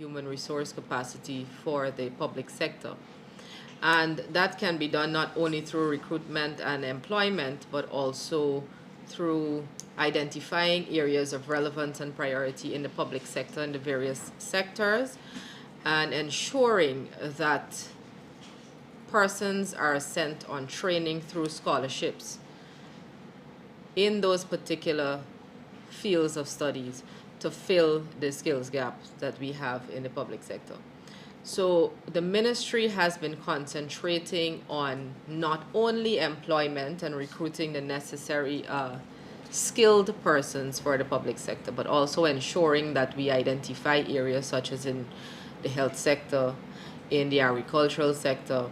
human resource capacity for the public sector. And that can be done not only through recruitment and employment, but also through identifying areas of relevance and priority in the public sector in the various sectors, and ensuring that persons are sent on training through scholarships in those particular fields of studies to fill the skills gaps that we have in the public sector. So the ministry has been concentrating on not only employment and recruiting the necessary skilled persons for the public sector, but also ensuring that we identify areas such as in the health sector, in the agricultural sector,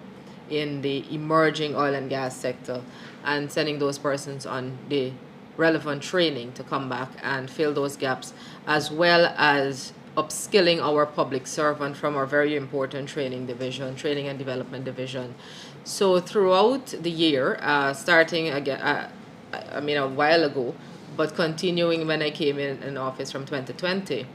in the emerging oil and gas sector, and sending those persons on the relevant training to come back and fill those gaps, as well as upskilling our public servant from our very important training division, training and development division. So throughout the year, starting again, a while ago, but continuing when I came in office from 2020,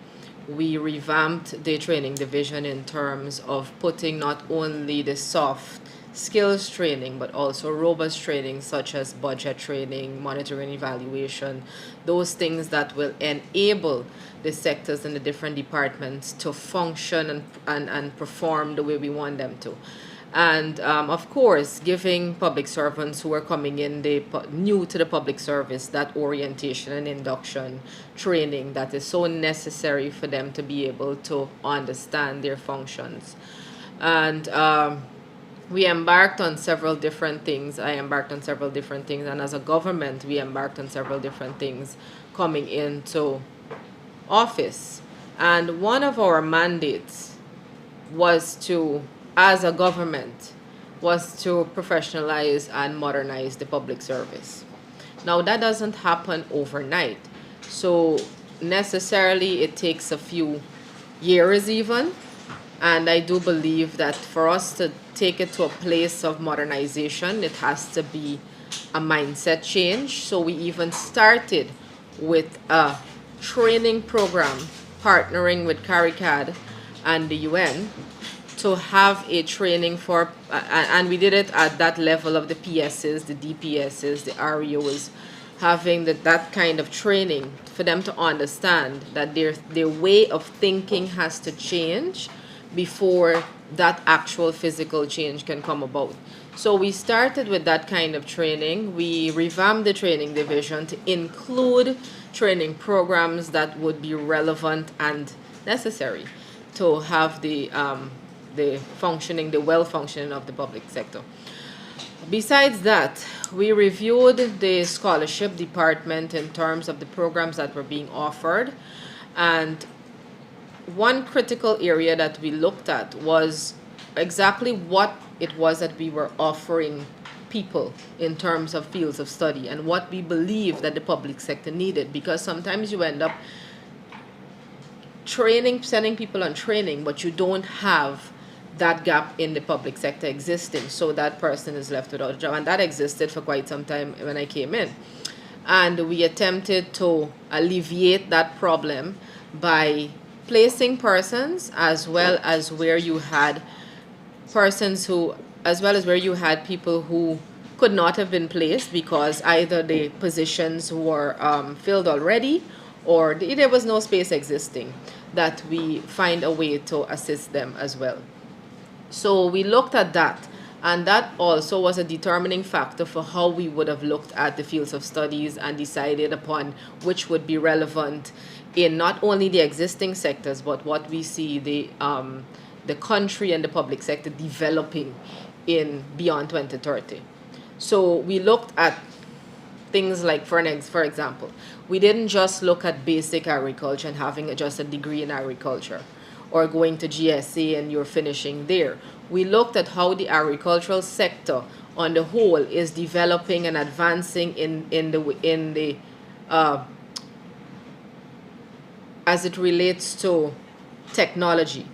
we revamped the training division in terms of putting not only the soft skills training, but also robust training such as budget training, monitoring, evaluation, those things that will enable the sectors and the different departments to function and perform the way we want them to. And of course, giving public servants who are coming in new to the public service that orientation and induction training that is so necessary for them to be able to understand their functions. And we embarked on several different things. I embarked on several different things, and as a government, we embarked on several different things coming into office. And one of our mandates was to, as a government, was to professionalize and modernize the public service. Now, that doesn't happen overnight. So necessarily it takes a few years even. And I do believe that for us to take it to a place of modernization, it has to be a mindset change. So we even started with a training program partnering with CARICAD and the UN to have a training for, and we did it at that level of the PSs, the DPSs, the REOs, having that kind of training for them to understand that their way of thinking has to change before that actual physical change can come about. So we started with that kind of training. We revamped the training division to include training programs that would be relevant and necessary to have the well functioning of the public sector. Besides that, we reviewed the scholarship department in terms of the programs that were being offered, and one critical area that we looked at was exactly what it was that we were offering people in terms of fields of study and what we believe that the public sector needed, because sometimes you end up sending people on training, but you don't have that gap in the public sector existing, so that person is left without a job. And that existed for quite some time when I came in. And we attempted to alleviate that problem by placing persons, as well as where you had people who could not have been placed because either the positions were filled already or there was no space existing, that we find a way to assist them as well. So we looked at that, and that also was a determining factor for how we would have looked at the fields of studies and decided upon which would be relevant in not only the existing sectors, but what we see the country and the public sector developing in beyond 2030. So we looked at things like, for example, we didn't just look at basic agriculture and having just a degree in agriculture or going to GSA and you're finishing there. We looked at how the agricultural sector on the whole is developing and advancing in the as it relates to technology.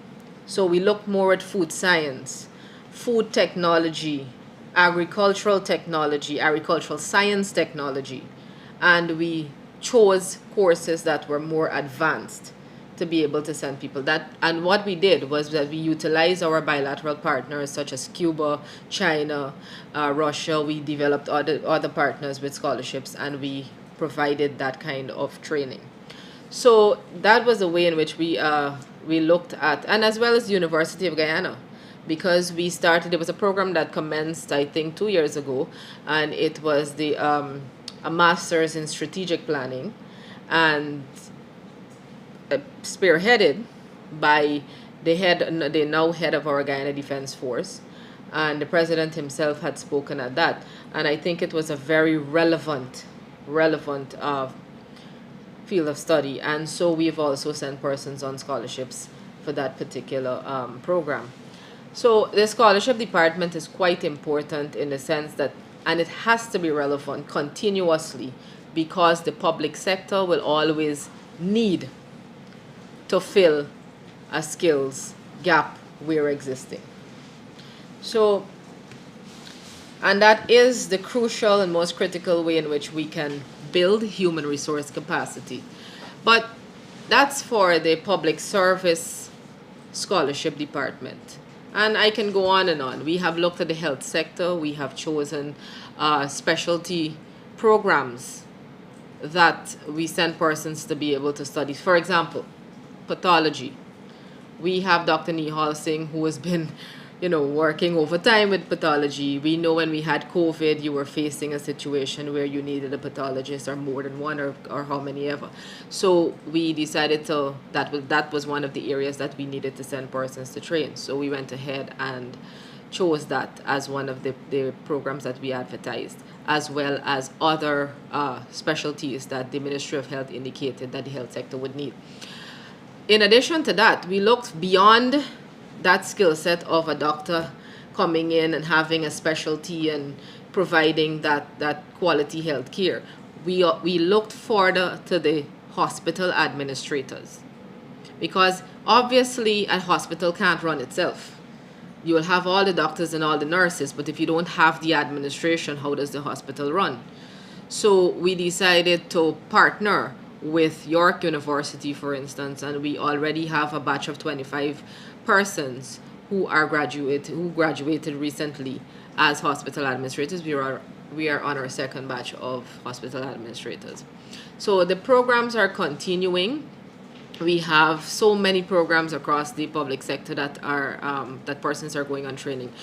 So we look more at food science, food technology, agricultural science technology, and we chose courses that were more advanced to be able to send people. And what we did was that we utilized our bilateral partners such as Cuba, China, Russia. We developed other partners with scholarships, and we provided that kind of training. So that was the way in which we looked at, and as well as the University of Guyana, because we started. It was a program that commenced, I think, 2 years ago, and it was a master's in strategic planning, and spearheaded by the now head of our Guyana Defense Force, and the president himself had spoken at that, and I think it was a very relevant field of study, and so we've also sent persons on scholarships for that particular program. So the scholarship department is quite important in the sense that, and it has to be relevant continuously, because the public sector will always need to fill a skills gap where existing. So, and that is the crucial and most critical way in which we can build human resource capacity. But that's for the public service scholarship department. And I can go on and on. We have looked at the health sector. We have chosen specialty programs that we send persons to be able to study. For example, pathology. We have Dr. Nihal Singh, who has been, working overtime with pathology. We know when we had COVID, you were facing a situation where you needed a pathologist, or more than one, or how many ever. So we decided that was one of the areas that we needed to send persons to train. So we went ahead and chose that as one of the programs that we advertised, as well as other specialties that the Ministry of Health indicated that the health sector would need. In addition to that, we looked beyond that skill set of a doctor coming in and having a specialty and providing that quality health care. We looked further to the hospital administrators, because obviously a hospital can't run itself. You will have all the doctors and all the nurses, but if you don't have the administration, how does the hospital run? So we decided to partner with York University, for instance, and we already have a batch of 25 persons who graduated recently as hospital administrators. We are on our second batch of hospital administrators. So the programs are continuing. We have so many programs across the public sector that that persons are going on training.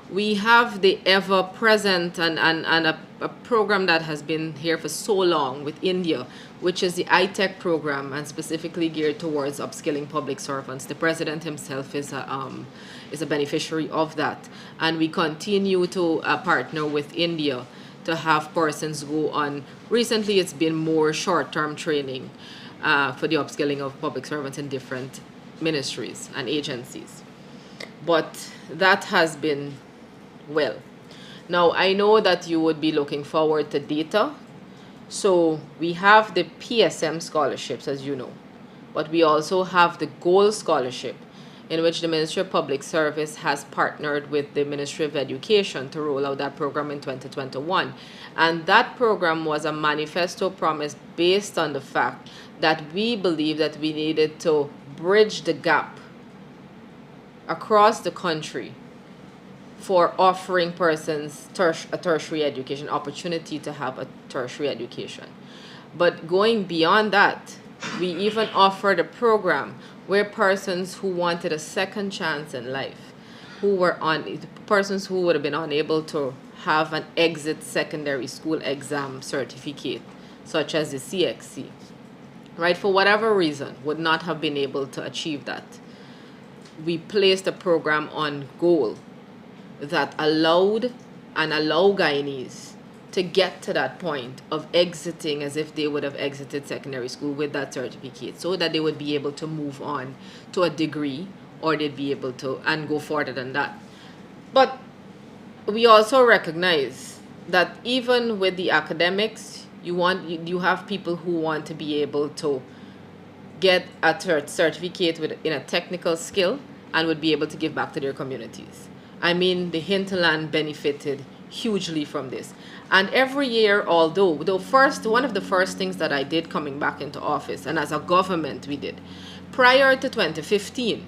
We have the ever-present and a program that has been here for so long with India, which is the iTech program, and specifically geared towards upskilling public servants. The president himself is a beneficiary of that, and we continue to partner with India to have persons go on. Recently, it's been more short-term training for the upskilling of public servants in different ministries and agencies. But that has been well. Now, I know that you would be looking forward to data. So we have the PSM scholarships, as you know, but we also have the Gold Scholarship, in which the Ministry of Public Service has partnered with the Ministry of Education to roll out that program in 2021. And that program was a manifesto promise based on the fact that we believe that we needed to bridge the gap across the country for offering persons a tertiary education, opportunity to have a tertiary education. But going beyond that, we even offered a program where persons who wanted a second chance in life, persons who would have been unable to have an exit secondary school exam certificate, such as the CXC, right, for whatever reason, would not have been able to achieve that. We placed a program on Goal that allow Guyanese to get to that point of exiting as if they would have exited secondary school with that certificate, so that they would be able to move on to a degree, or they'd be able to and go further than that. But we also recognize that even with the academics, you have people who want to be able to get a certificate in a technical skill and would be able to give back to their communities. I mean, the hinterland benefited hugely from this. And every year, although one of the first things that I did coming back into office, and as a government we did, prior to 2015,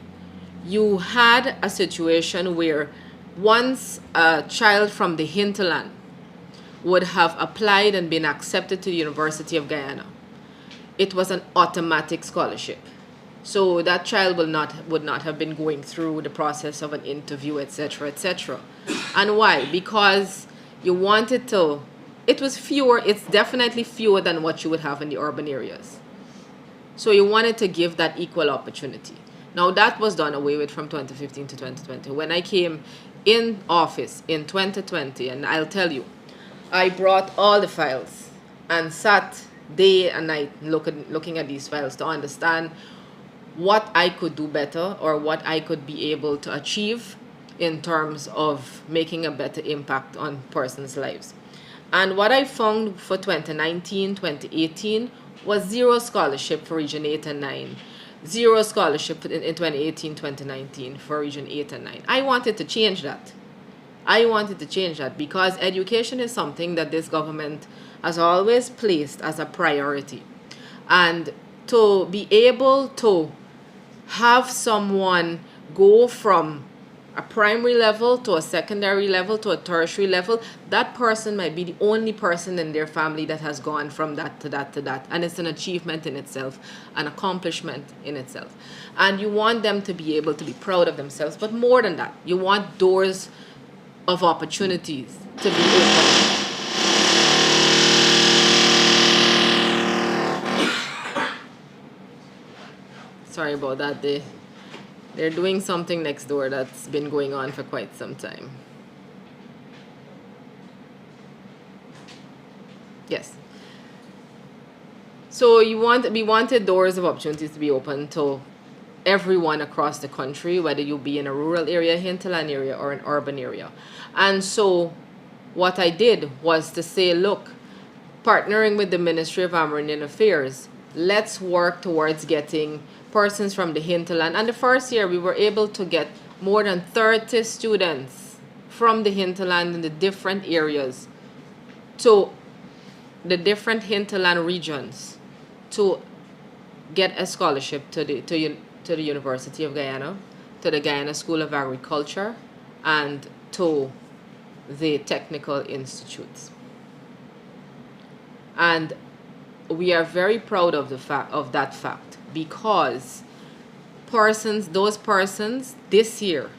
you had a situation where once a child from the hinterland would have applied and been accepted to the University of Guyana, it was an automatic scholarship. So that child would not have been going through the process of an interview, etc., etc. And why? Because you wanted to, it was fewer, it's definitely fewer than what you would have in the urban areas. So you wanted to give that equal opportunity. Now that was done away with from 2015 to 2020. When I came in office in 2020, and I'll tell you, I brought all the files and sat day and night looking at these files to understand what I could do better or what I could be able to achieve in terms of making a better impact on persons' lives. And what I found for 2019, 2018 was zero scholarship for Region 8 and 9. Zero scholarship in 2018, 2019 for Region 8 and 9. I wanted to change that. I wanted to change that because education is something that this government has always placed as a priority. And to be able to have someone go from a primary level to a secondary level to a tertiary level, that person might be the only person in their family that has gone from that to that to that. And it's an achievement in itself, an accomplishment in itself. And you want them to be able to be proud of themselves. But more than that, you want doors of opportunities to be open. Sorry about that. They're doing something next door that's been going on for quite some time. Yes. So we wanted doors of opportunities to be open to everyone across the country, whether you be in a rural area, hinterland area, or an urban area. And so what I did was to say, look, partnering with the Ministry of Amerindian Affairs, let's work towards getting persons from the hinterland. And the first year we were able to get more than 30 students from the hinterland in the different areas to the different hinterland regions to get a scholarship to the University of Guyana, to the Guyana School of Agriculture, and to the technical institutes. And we are very proud of that fact because those persons this year,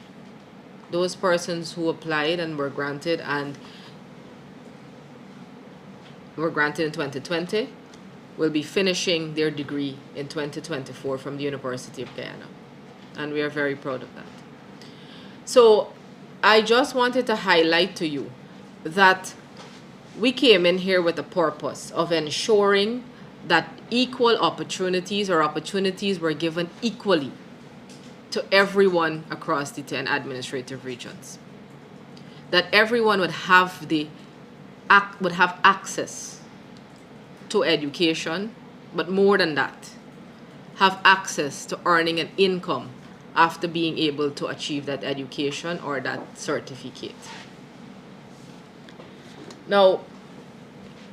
those persons who applied and were granted in 2020 will be finishing their degree in 2024 from the University of Guyana. And we are very proud of that. So I just wanted to highlight to you that we came in here with a purpose of ensuring that equal opportunities or opportunities were given equally to everyone across the 10 administrative regions. That everyone would have access to education, but more than that, have access to earning an income after being able to achieve that education or that certificate. Now,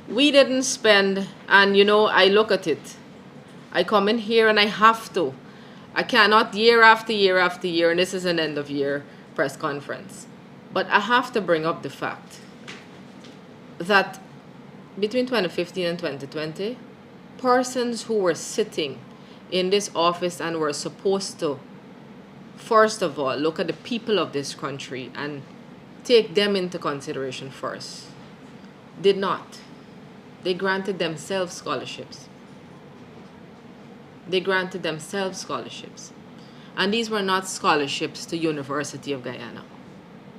we didn't spend, and I look at it. I come in here and I have to. I cannot year after year after year, and this is an end of year press conference. But I have to bring up the fact that between 2015 and 2020, persons who were sitting in this office and were supposed to, first of all, look at the people of this country and take them into consideration first, did not. They granted themselves scholarships. They granted themselves scholarships. And these were not scholarships to University of Guyana.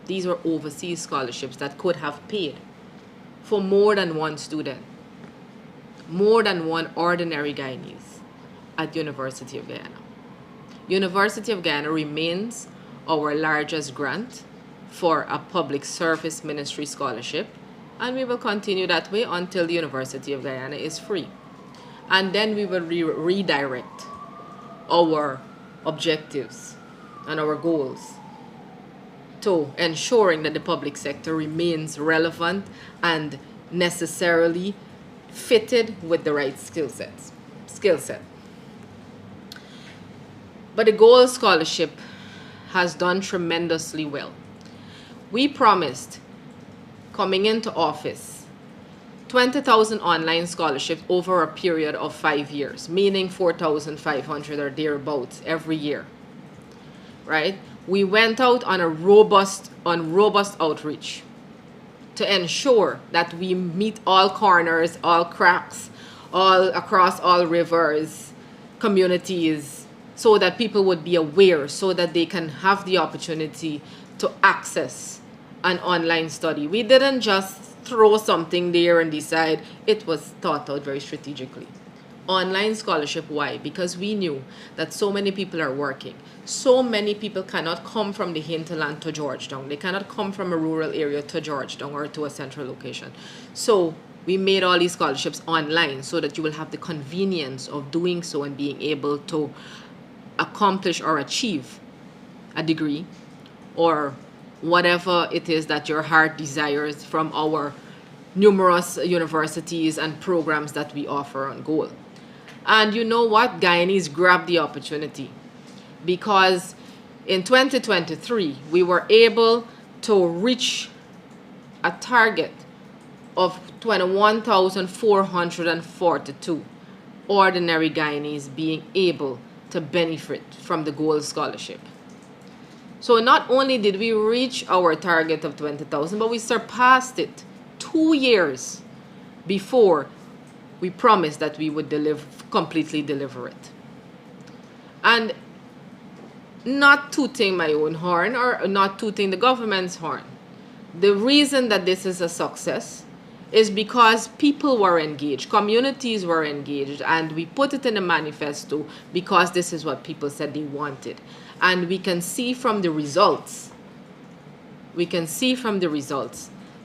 These were overseas scholarships that could have paid for more than one student, more than one ordinary Guyanese at University of Guyana. University of Guyana remains our largest grant for a public service ministry scholarship, and we will continue that way until the University of Guyana is free. And then we will redirect our objectives and our goals to ensuring that the public sector remains relevant and necessarily fitted with the right skill set. But the Gold Scholarship has done tremendously well. We promised, coming into office, 20,000 online scholarships over a period of 5 years, meaning 4,500 or thereabouts every year, right? We went out on robust outreach to ensure that we meet all corners, all cracks, all across all rivers, communities, so that people would be aware, so that they can have the opportunity to access an online study. We didn't just throw something there and decide. It was thought out very strategically. Online scholarship, why? Because we knew that so many people are working. So many people cannot come from the hinterland to Georgetown. They cannot come from a rural area to Georgetown or to a central location. So we made all these scholarships online so that you will have the convenience of doing so and being able to accomplish or achieve a degree or whatever it is that your heart desires from our numerous universities and programs that we offer on Gold. And you know what? Guyanese grabbed the opportunity, because in 2023, we were able to reach a target of 21,442 ordinary Guyanese being able to benefit from the Gold Scholarship. So not only did we reach our target of 20,000, but we surpassed it 2 years before we promised that we would completely deliver it. And not tooting my own horn or not tooting the government's horn, the reason that this is a success is because people were engaged, communities were engaged, and we put it in a manifesto because this is what people said they wanted. And we can see from the results,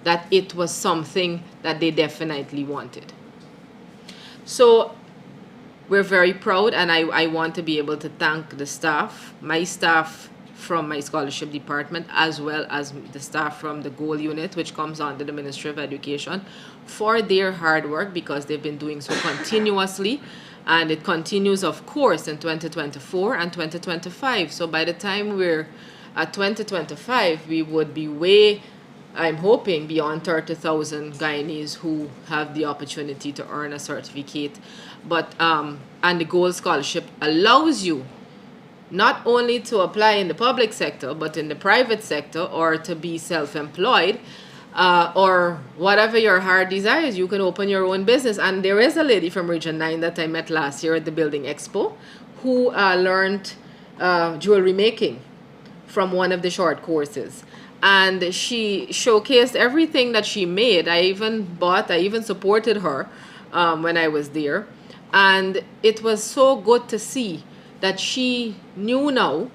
that it was something that they definitely wanted. So we're very proud, and I want to be able to thank the staff, my staff from my scholarship department, as well as the staff from the Gold unit, which comes under the Ministry of Education, for their hard work, because they've been doing so continuously. And it continues, of course, in 2024 and 2025. So by the time we're at 2025, we would be way, I'm hoping, beyond 30,000 Guyanese who have the opportunity to earn a certificate. But and the Gold Scholarship allows you not only to apply in the public sector, but in the private sector, or to be self-employed, or whatever your heart desires. You can open your own business. And there is a lady from Region 9 that I met last year at the Building Expo who learned jewelry making from one of the short courses. And she showcased everything that she made. I even supported her when I was there. And it was so good to see that she knew now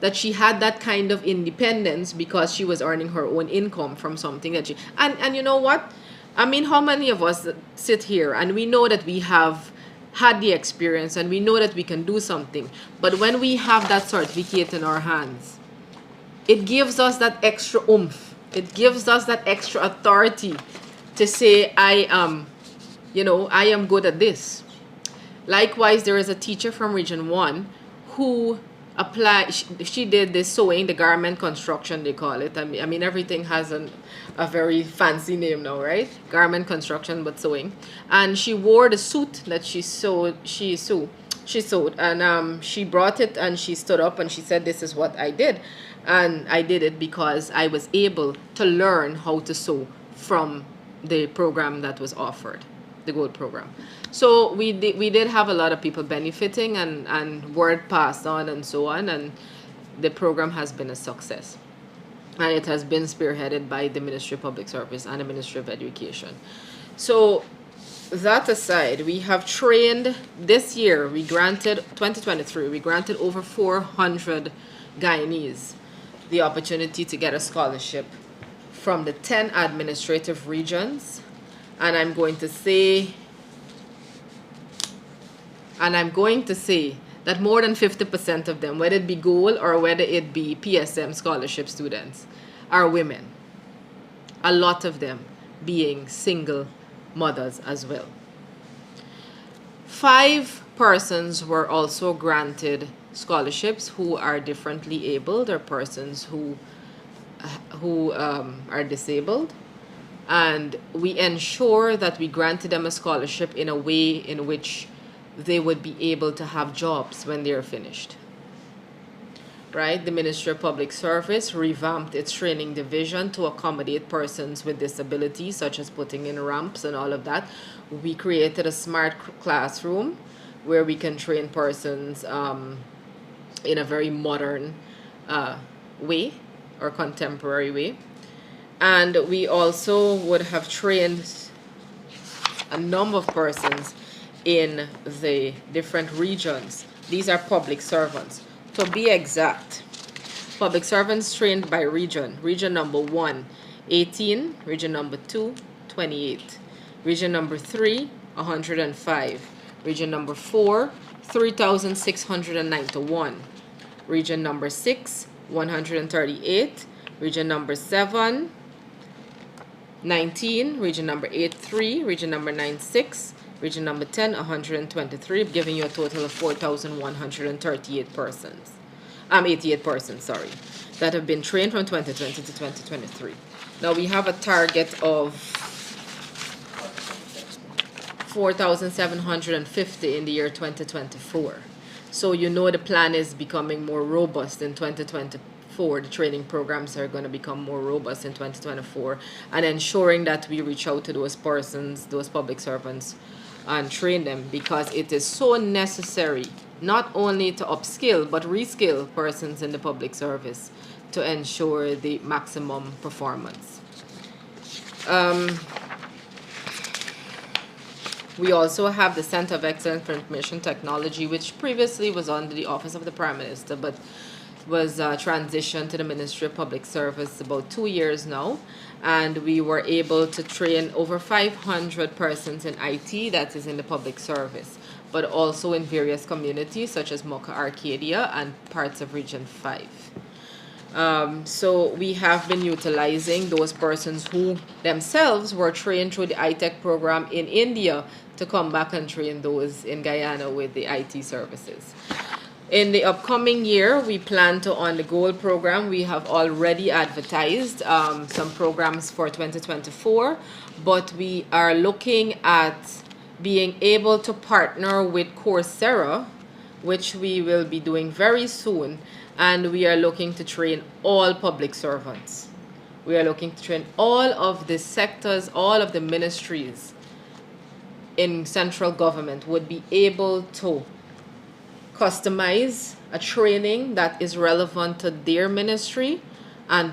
that she had that kind of independence, because she was earning her own income from something that she... And you know what? I mean, how many of us sit here and we know that we have had the experience and we know that we can do something. But when we have that certificate in our hands, it gives us that extra oomph. It gives us that extra authority to say, I am good at this. Likewise, there is a teacher from Region 1 who applied, she did the sewing, the garment construction, they call it. I mean everything has a very fancy name now, right? Garment construction, but sewing. And she wore the suit that she sewed, and she brought it and she stood up and she said, this is what I did. And I did it because I was able to learn how to sew from the program that was offered, the Gold program. So we did have a lot of people benefiting, and word passed on and so on, and the program has been a success. And it has been spearheaded by the Ministry of Public Service and the Ministry of Education. So that aside, we have trained this year, 2023, we granted over 400 Guyanese the opportunity to get a scholarship from the 10 administrative regions. And I'm going to say that more than 50% of them, whether it be Gold or whether it be PSM scholarship students, are women. A lot of them being single mothers as well. 5 persons were also granted scholarships who are differently abled or persons who are disabled, and we ensure that we granted them a scholarship in a way in which they would be able to have jobs when they're finished. Right? The Ministry of Public Service revamped its training division to accommodate persons with disabilities, such as putting in ramps and all of that. We created a smart classroom where we can train persons in a very modern way or contemporary way. And we also would have trained a number of persons in the different regions. These are public servants. To be exact, public servants trained by region. Region number 1, 18. Region number 2, 28. Region number 3, 105. Region number 4, 3,691. Region number 6, 138. Region number 7, 19. Region number 8, 3. Region number 9, 6. Region number 10, 123, giving you a total of 4,138 persons. 88 persons, sorry, that have been trained from 2020 to 2023. Now we have a target of 4,750 in the year 2024. So you know the plan is becoming more robust in 2024. The training programs are going to become more robust in 2024, and ensuring that we reach out to those persons, those public servants, and train them, because it is so necessary not only to upskill but reskill persons in the public service to ensure the maximum performance. We also have the Center of Excellence for Information Technology, which previously was under the Office of the Prime Minister, but was transitioned to the Ministry of Public Service about 2 years now. And we were able to train over 500 persons in IT, that is in the public service, but also in various communities such as Mocha Arcadia and parts of Region 5. So we have been utilizing those persons who themselves were trained through the ITech program in India to come back and train those in Guyana with the IT services. In the upcoming year, we plan to, on the GOAL program, we have already advertised some programs for 2024, but we are looking at being able to partner with Coursera, which we will be doing very soon, and we are looking to train all public servants. We are looking to train all of the sectors, all of the ministries in central government would be able to customize a training that is relevant to their ministry, and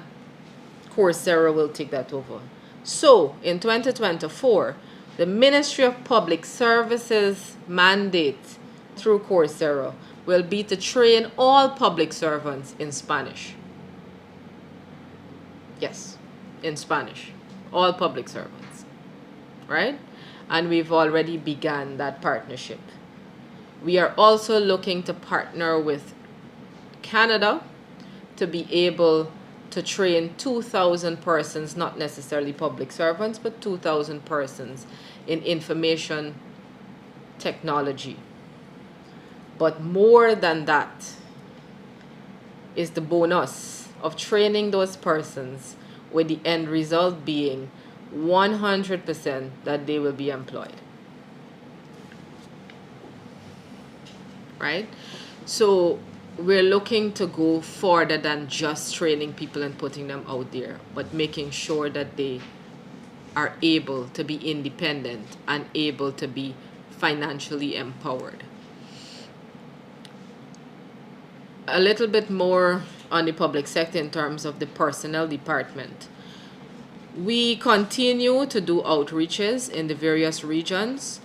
Coursera will take that over. So in 2024, the Ministry of Public Services mandate through Coursera will be to train all public servants in Spanish. Yes, in Spanish, all public servants, right? And we've already begun that partnership. We are also looking to partner with Canada to be able to train 2,000 persons, not necessarily public servants, but 2,000 persons in information technology. But more than that is the bonus of training those persons, with the end result being 100% that they will be employed. Right? So we're looking to go further than just training people and putting them out there, but making sure that they are able to be independent and able to be financially empowered. A little bit more on the public sector in terms of the personnel department. We continue to do outreaches in the various regions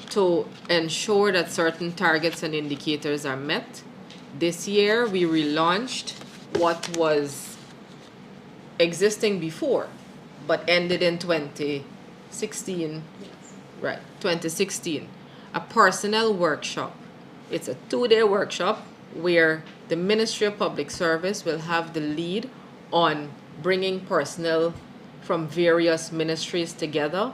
to ensure that certain targets and indicators are met. This year, we relaunched what was existing before, but ended in 2016, right, 2016, a personnel workshop. It's a 2-day workshop where the Ministry of Public Service will have the lead on bringing personnel from various ministries together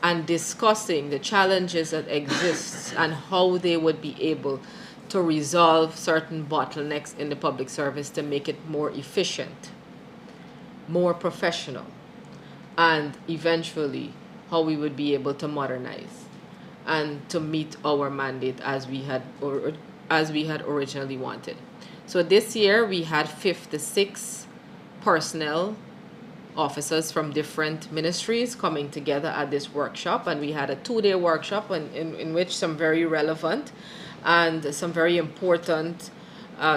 and discussing the challenges that exist and how they would be able to resolve certain bottlenecks in the public service to make it more efficient, more professional, and eventually how we would be able to modernize and to meet our mandate as we had originally wanted. So this year we had 56 personnel officers from different ministries coming together at this workshop, and we had a 2-day workshop in which some very relevant and some very important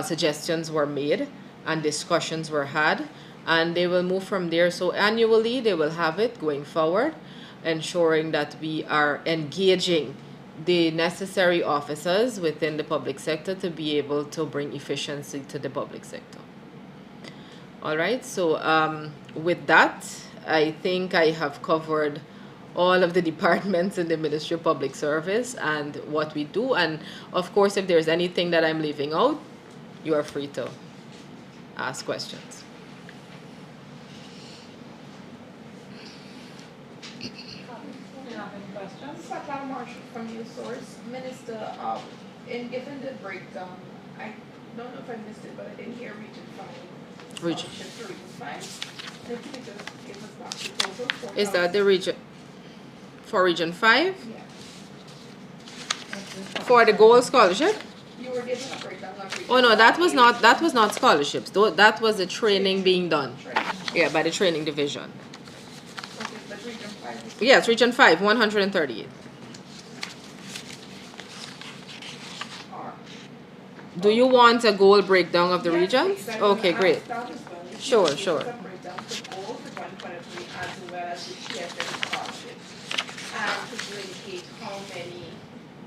suggestions were made and discussions were had, and they will move from there. So annually they will have it going forward, ensuring that we are engaging the necessary officers within the public sector to be able to bring efficiency to the public sector. All right, so with that, I think I have covered all of the departments in the Ministry of Public Service and what we do. And of course, if there's anything that I'm leaving out, you are free to ask questions. Sakla Marshall from News Source. Minister, in given the breakdown, I don't know if I missed it, but I didn't hear Region 5. Region. Scholarship to Region 5. If you could just give us back the total. Is that the region for Region 5? Yeah. For the gold scholarship? You were giving a breakdown of Region Oh no, that was 5. not scholarships. That was the training being done. Training. Yeah, by the training division. Okay, but Region 5 is... Yes, Region 5, 138. Or- Do you want a goal breakdown of the Yes, regions? please. I Okay, will great. ask that as well. If you Sure, could give sure. us a breakdown for goal for 2023 as well as the PSM scholarships. And to indicate how many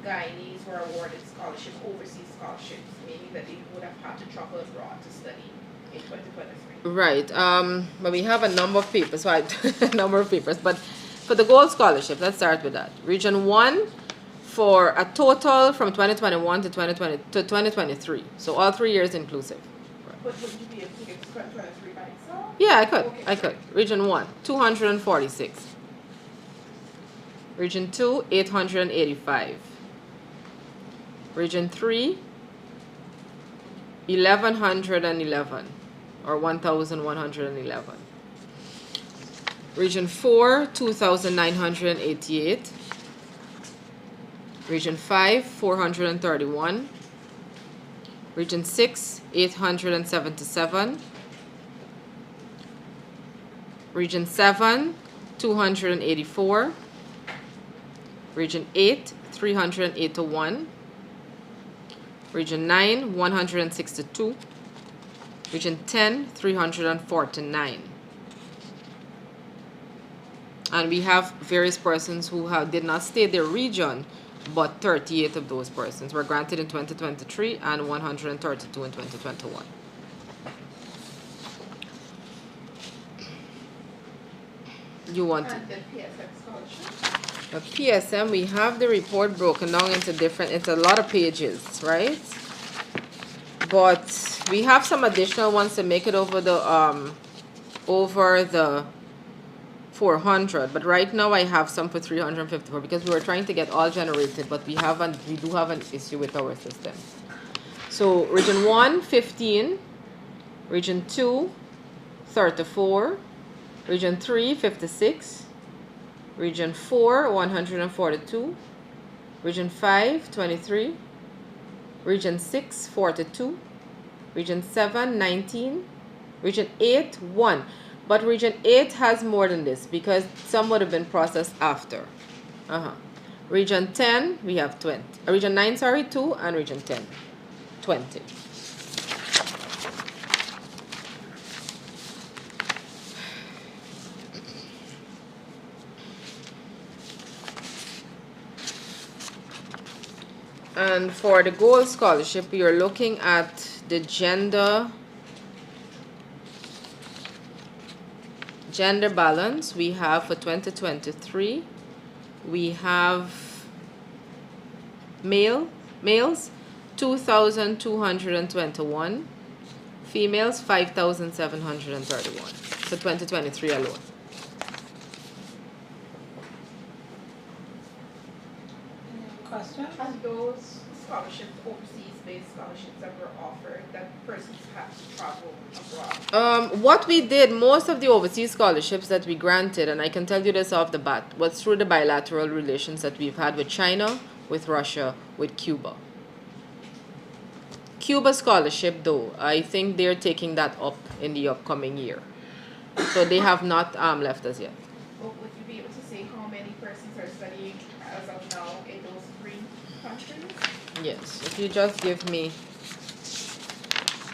Guyanese were awarded scholarships, overseas scholarships, meaning that they would have had to travel abroad to study in 2023. Right. But we have a number of papers, right? A number of papers. But for the gold scholarship, let's start with that. Region 1 for a total from 2021 to 2023. So all 3 years inclusive. But would you be able to get 2023 by itself? Yeah, I could. Okay, I could. Region 1, 246. Region 2, 885. Region 3, 1111 or 1111. Region 4, 2988. Region 5, 431. Region 6, 877. Region 7, 284. Region 8, 381. Region 9, 162. Region 10, 349. And we have various persons who did not stay their region, but 38 of those persons were granted in 2023 and 132 in 2021. You want to? And the PSM scholarship? A PSM, we have the report broken down into different, it's a lot of pages, right? But we have some additional ones to make it over the 400. But right now I have some for 354 because we were trying to get all generated, but we do have an issue with our system. So region 1, 15, region 2, 34, region 3, 56, region 4, 142, region 5, 23, region 6, 42, region 7, 19, region 8, 1. But region 8 has more than this because some would have been processed after. Region 10, we have 20. Region 9, sorry, 2, and region 10, 20. And for the gold scholarship, we are looking at the gender balance. We have for 2023, we have males 2,221, females 5,731 for 2023 alone. question? And those scholarships, overseas-based scholarships that were offered, that persons had to travel abroad. What we did, most of the overseas scholarships that we granted, and I can tell you this off the bat, was through the bilateral relations that we've had with China, with Russia, with Cuba. Cuba scholarship, though, I think they're taking that up in the upcoming year. So they have not left us yet. But would you be able to say how many persons are studying as of now in those three countries? Yes, if you just give me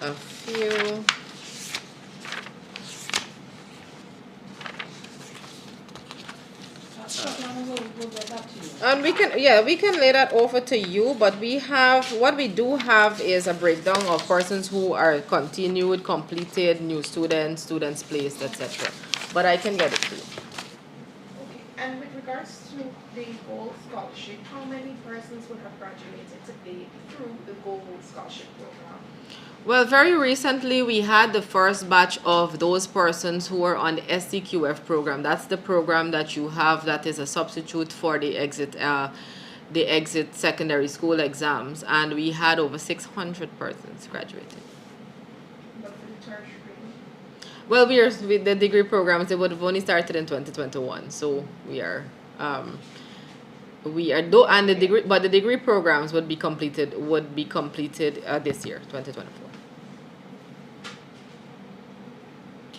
a few. We'll get that to you. And we can lay that over to you, but what we do have is a breakdown of persons who are continued, completed, new students, students placed, etc. But I can get it to you. Okay, and with regards to the Gold Scholarship, how many persons would have graduated today through the Gold Scholarship program? Well, very recently we had the first batch of those persons who are on the SCQF program. That's the program that you have that is a substitute for the exit secondary school exams, and we had over 600 persons graduating. But for the tertiary? Well, we are with the degree programs. It would have only started in 2021, so we are and the degree programs would be completed this year, 2024.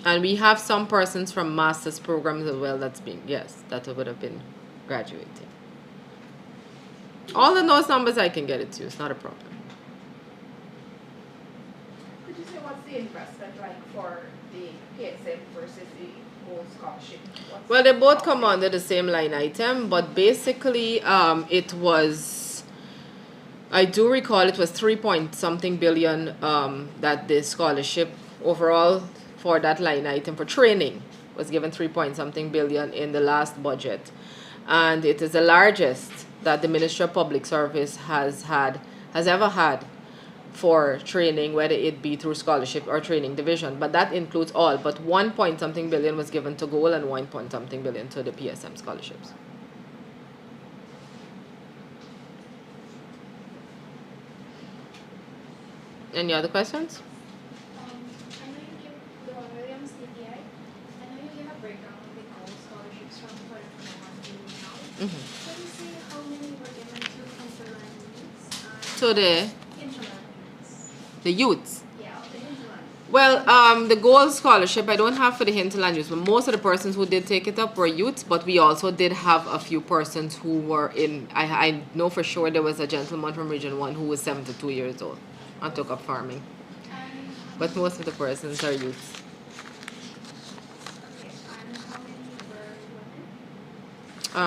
And we have some persons from master's programs as well that would have been graduating. All of those numbers I can get it to you. It's not a problem. Could you say what's the investment like for the PSM versus the Gold Scholarship? Well, they both come under the same line item, but basically it was, I do recall it was 3-point-something billion that the scholarship overall for that line item for training was given 3-point-something billion in the last budget, and it is the largest that the Ministry of Public Service has ever had for training, whether it be through scholarship or training division. But that includes all. But 1-point-something billion was given to Gold and 1-point-something billion to the PSM scholarships. Any other questions? I know you give the Williams CPI. I know you give a breakdown of the Gold scholarships from 2021 to now. Mm-hmm. Can you say how many were given to hinterland youths and So hinterland youths? the youths. Yeah, the hinterland. Well, the Gold scholarship I don't have for the hinterland youth, but most of the persons who did take it up were youths. But we also did have a few persons who were in. I know for sure there was a gentleman from Region 1 who was 72 years old and took up farming. And But most of the persons are youths. okay, and how many were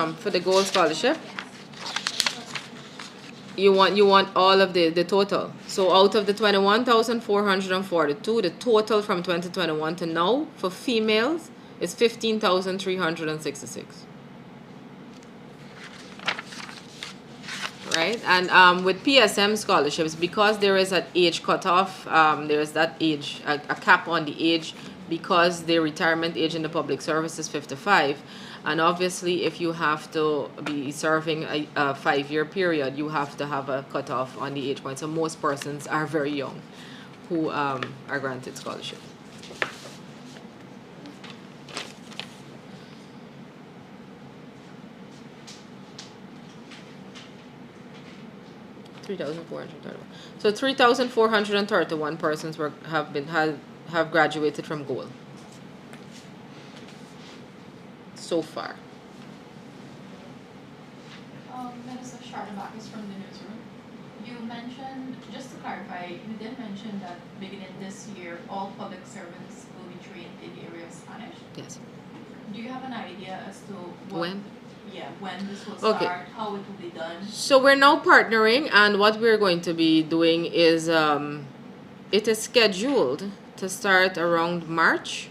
women? For the Gold scholarship, Yes. you want all of the total. So out of the 21,442, the total from 2021 to now for females is 15,366. Right? And with PSM scholarships, because there is an age cutoff, there is that age, a cap on the age, because the retirement age in the public service is 55. And obviously, if you have to be serving a 5-year period, you have to have a cutoff on the age point. So most persons are very young who are granted scholarship. So 3,431 persons have graduated from Gold so far. Minister Charlotte Bacchus from the newsroom. You mentioned, just to clarify, you did mention that beginning this year, all public servants will be trained in the area of Spanish. Yes. Do you have an idea as to what, When? Yeah, when this will Okay. start, how it will be done? So we're now partnering, and what we're going to be doing is it is scheduled to start around March,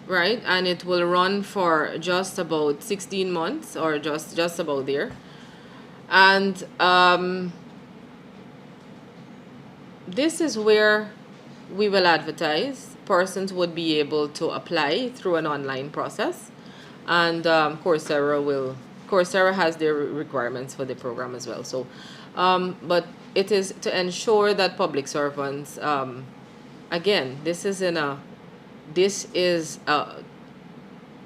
right? And it will run for just about 16 months, or just about there. And this is where we will advertise. Persons would be able to apply through an online process, and Coursera will Coursera has their requirements for the program as well. So, but it is to ensure that public servants, again, this is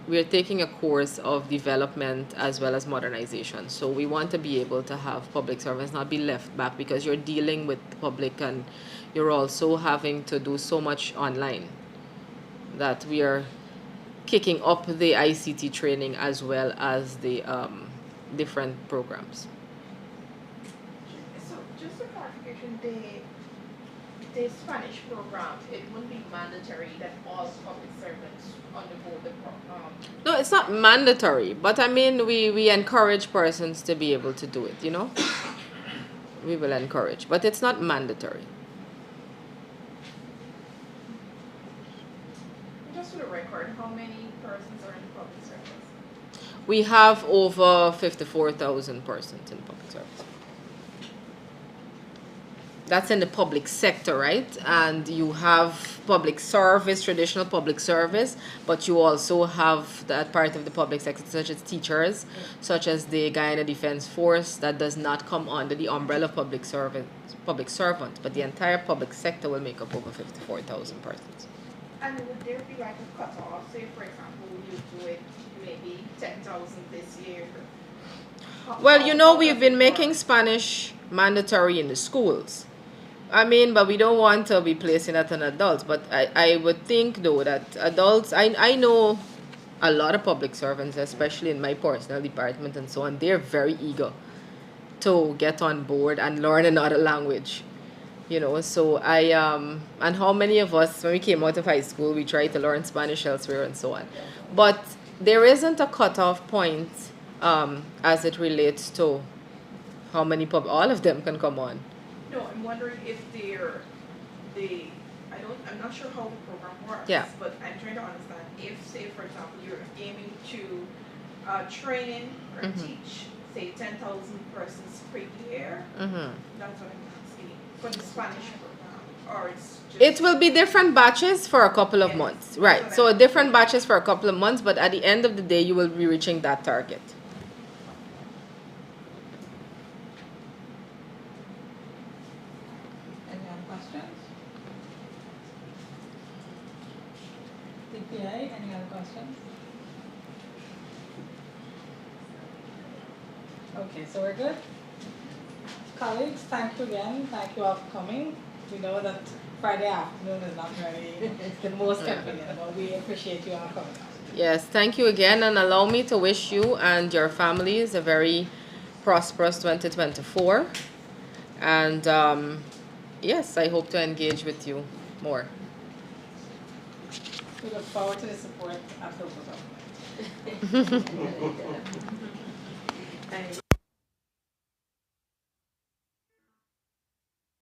we're taking a course of development as well as modernization. So we want to be able to have public servants not be left back, because you're dealing with the public and you're also having to do so much online that we are kicking up the ICT training as well as the different programs. So just a clarification, the Spanish program, it wouldn't be mandatory that all public servants undergo the program. No, it's not mandatory, but I mean, we encourage persons to be able to do it, you know? We will encourage, but it's not mandatory. Just for the record, how many persons are in public service? We have over 54,000 persons in public service. That's in the public sector, right? And you have public service, traditional public service, but you also have that part of the public sector, such as teachers, such as the Guyana Defense Force, that does not come under the umbrella of public servant, but the entire public sector will make up over 54,000 persons. And would there be like a cutoff? Say, for example, you do it maybe 10,000 this year. Well, you know, How we've does been it making work? Spanish mandatory in the schools. I mean, but we don't want to be placing that on adults. But I would think, though, that adults, I know a lot of public servants, especially in my personal department and so on, they're very eager to get on board and learn another language. You know, so and how many of us, when we came out of high school, we tried to learn Spanish elsewhere and so on. But there isn't a cutoff point as it relates to how many all of them can come on. No, I'm wondering if I'm not sure how the program works. Yeah. But I'm trying to understand if, say, for example, you're aiming to train or Mhm. teach, say, 10,000 persons per year. Mm-hmm. That's what I'm asking for the Spanish program, or it's just. It will be different batches for a couple of Yes, months, that's right? what So I'm different thinking. batches for a couple of months, but at the end of the day, you will be reaching that target. Any other questions? CPA, any other questions? Okay, so we're good? Colleagues, thank you again. Thank you all for coming. We know that Friday afternoon is not really the most convenient, but we appreciate you all coming. Yes, thank you again, and allow me to wish you and your families a very prosperous 2024. And yes, I hope to engage with you more. We look forward to the support of local government.